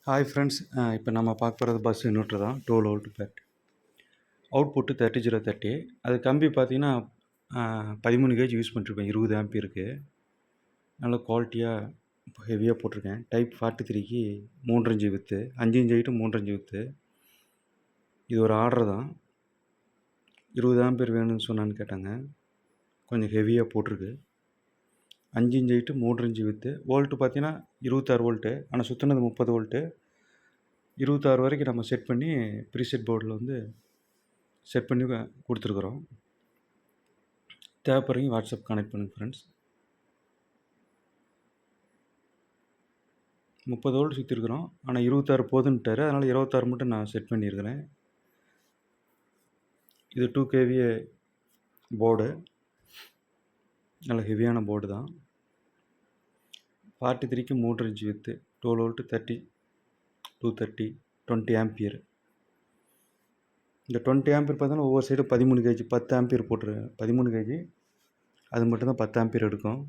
Hi friends, இப்போ நம்ம பார்க்க போகிறது பஸ் இன்வெர்ட்டர் தான். 12 வோல்ட் பேட்டரி. அவுட்புட்டு 3030. அது கம்பி பார்த்தீங்கன்னா 13 கேஜி யூஸ் பண்ணிருப்பேன். 20 ஆம்பியருக்கு. நல்ல குவாலிட்டியாக ஹெவியாக போட்டிருக்கேன். Type 43க்கு 3 inch with, 5 inch height 3 inch with. இது ஒரு ஆர்டர் தான். 20 ஆம்பியர் வேணும்னு சொன்னான்னு கேட்டாங்க. கொஞ்சம் ஹெவியாக போட்டிருக்கு. 5 inch height 3 inch with. Volt பார்த்தீங்கன்னா 26 வோல்ட்டு. ஆனால் சுற்றினது 30 வோல்ட்டு. 26 வரைக்கும் நம்ம செட் பண்ணி ப்ரீசெட் போர்டில் வந்து செட் பண்ணி கொடுத்துருக்குறோம். தேவைப்படுறீங்க வாட்ஸ்அப் கனெக்ட் பண்ணுங்கள் ஃப்ரெண்ட்ஸ். 30 வோல்ட் சுற்றிருக்கிறோம். ஆனால் 26 போதுன்ட்டார். அதனால் 26 மட்டும் நான் செட் பண்ணியிருக்கிறேன். இது 2 kVA போர்டு. நல்ல ஹெவியான போர்டு தான். 43க்கு 3 இன்ச்சு வித்து, 12 வோல்ட்டு 30, 230, 20 ஆம்பியர். இந்த 20 ஆம்பியர் பார்த்தோன்னா ஒவ்வொரு சைடும் 13 கேஜி, 10 ஆம்பியர் போட்டுரு. 13 கேஜி அது மட்டும்தான் 10 ஆம்பியர் எடுக்கும்.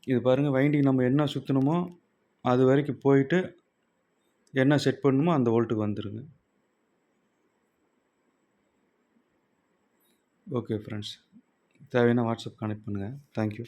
இது பாருங்கள், வைண்டிங் நம்ம என்ன சுற்றணுமோ அது வரைக்கும் போயிட்டு என்ன செட் பண்ணணுமோ அந்த வோல்ட்டுக்கு வந்துடுங்க. ஓகே ஃப்ரெண்ட்ஸ், தேவையான வாட்ஸ்அப் கனெக்ட் பண்ணுங்கள். தேங்க்யூ.